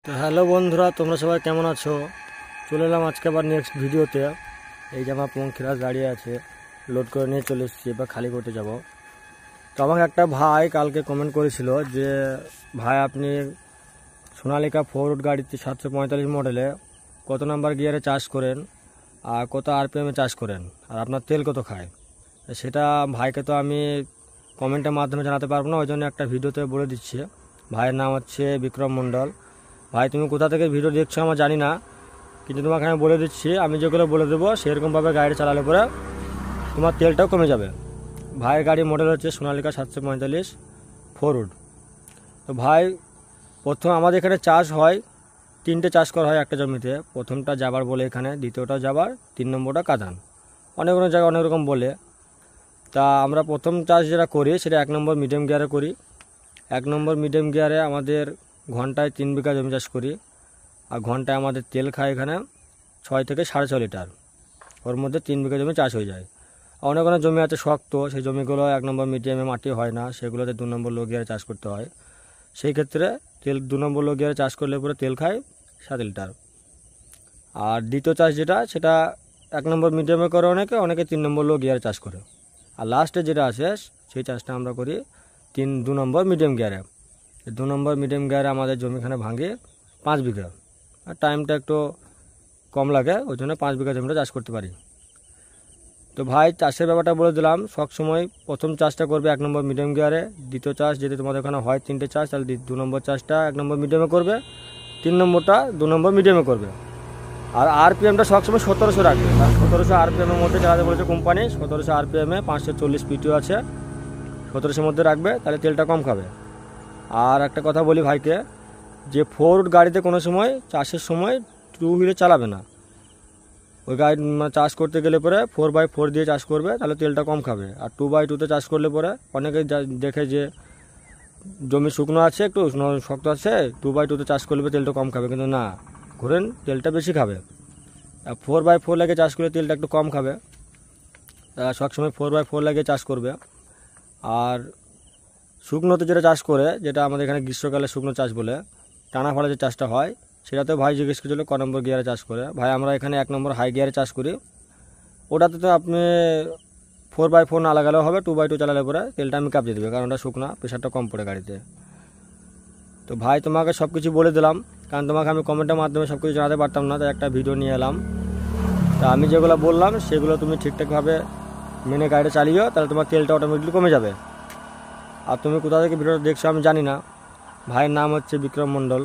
তো হ্যালো বন্ধুরা, তোমরা সবাই কেমন আছো? চলে এলাম আজকে আবার নেক্সট ভিডিওতে। এই যে আমার পঙ্খিরাজ দাঁড়িয়ে আছে, লোড করে নিয়ে চলে এসেছি, এবার খালি করতে যাব। তো আমাকে একটা ভাই কালকে কমেন্ট করেছিল যে ভাই আপনি সোনালিকা ফরওয়ার্ড গাড়িতে 745 মডেলে কত নাম্বার গিয়ারে চার্জ করেন আর কত আরপিএমে চার্জ করেন আর আপনার তেল কত খায়। সেটা ভাইকে তো আমি কমেন্টের মাধ্যমে জানাতে পারবো না, ওই জন্য একটা ভিডিওতে বলে দিচ্ছি। ভাইয়ের নাম হচ্ছে বিক্রম মণ্ডল। ভাই তুমি কোথা থেকে ভিডিও দেখছো আমার জানি না, কিন্তু তোমাকে আমি বলে দিচ্ছি, আমি যেগুলো বলে দেবো সেরকমভাবে গাড়ি চালালে পরে তোমার তেলটাও কমে যাবে। ভাইয়ের গাড়ির মডেল হচ্ছে সোনালিকা 745 ফরওয়ার্ড। তো ভাই প্রথম আমাদের এখানে চাষ হয়, 3টে চাষ করা হয় একটা জমিতে। প্রথমটা যাবার বলে এখানে, দ্বিতীয়টা যাবার, 3 নম্বরটা কাদান। অনেক অনেক জায়গায় অনেক রকম বলে। তা আমরা প্রথম চাষ যেটা করি সেটা 1 নম্বর মিডিয়াম গিয়ারে করি। 1 নম্বর মিডিয়াম গিয়ারে আমাদের ঘন্টায় 3 বিঘা জমি চাষ করি, আর ঘন্টায় আমাদের তেল খায় এখানে 6 থেকে 6.5 লিটার। ওর মধ্যে 3 বিঘা জমি চাষ হয়ে যায়। অনেক অনেক জমি আছে শক্ত, সেই জমিগুলো 1 নম্বর মিডিয়ামে মাটি হয় না, সেগুলোতে 2 নম্বর লো গিয়ারে চাষ করতে হয়। সেই ক্ষেত্রে তেল 2 নম্বর লো গিয়ারে চাষ করলে পরে তেল খায় 7 লিটার। আর দ্বিতীয় চাষ যেটা, সেটা 1 নম্বর মিডিয়ামে করে অনেকে, অনেকে 3 নম্বর লো গিয়ারে চাষ করে। আর লাস্টে যেটা আছে সেই চাষটা আমরা করি 2 নম্বর মিডিয়াম গিয়ারে। 2 নম্বর মিডিয়াম গিয়ারে আমাদের জমিখানে ভাঙে 5 বিঘা, আর টাইমটা একটু কম লাগে, ওই জন্য 5 বিঘা জমিটা চাষ করতে পারি। তো ভাই চাষের ব্যাপারটা বলে দিলাম। সবসময় প্রথম চাষটা করবে 1 নম্বর মিডিয়াম গিয়ারে। দ্বিতীয় চাষ যদি তোমাদের ওখানে হয় 3টে চাষ, তাহলে 2 নম্বর চাষটা 1 নম্বর মিডিয়ামে করবে, 3 নম্বরটা 2 নম্বর মিডিয়ামে করবে। আর আরপিএমটা সবসময় 1700 রাখবে, কারণ 1700 আরপিএমের মধ্যে চালাতে বলেছে কোম্পানি। 1700 আরপিএমে 540 পিটিও আছে, 1700 মধ্যে রাখবে, তাহলে তেলটা কম খাবে। আর একটা কথা বলি ভাইকে, যে ফোর্ড গাড়িতে কোনো সময় চাষের সময় 2 হুইলে চালাবে না। ওই গাড়ি চাষ করতে গেলে পরে 4x4 দিয়ে চাষ করবে, তাহলে তেলটা কম খাবে। আর 2x2তে চাষ করলে পরে অনেকে দেখে যে জমি শুকনো আছে, একটু শক্ত আছে, 2x2তে চাষ করলে তেলটা কম খাবে, কিন্তু না, ঘুরেন তেলটা বেশি খাবে। আর 4x4 লাগে চাষ করলে তেলটা একটু কম খাবে। সবসময় 4x4 লাগে চাষ করবে। আর শুকনোতে যেটা চাষ করে, যেটা আমাদের এখানে গ্রীষ্মকালে শুকনো চাষ বলে, টানা ফাড়া যে চাষটা হয়, সেটাতে ভাই জিজ্ঞেস করেছিল ক নম্বর গিয়ারে চাষ করে। ভাই আমরা এখানে 1 নম্বর হাই গিয়ারে চাষ করি। ওটাতে তো আপনি 4x4 না লাগালেও হবে, 2x2 চালালে পরে তেলটা আমি কাঁপিয়ে দেবে, কারণ ওটা শুকনা, প্রেশারটা কম পড়ে গাড়িতে। তো ভাই তোমাকে সব কিছু বলে দিলাম, কারণ তোমাকে আমি কমেন্টের মাধ্যমে সব কিছু জানাতে পারতাম না, তাই একটা ভিডিও নিয়ে এলাম। তা আমি যেগুলো বললাম সেগুলো তুমি ঠিকঠাকভাবে মেনে গাড়িটা চালিও, তাহলে তোমার তেলটা অটোমেটিকলি কমে যাবে। আর তুমি কোথা থেকে ভিডিওটা দেখছো আমি জানি না। ভাইয়ের নাম হচ্ছে বিক্রম মণ্ডল।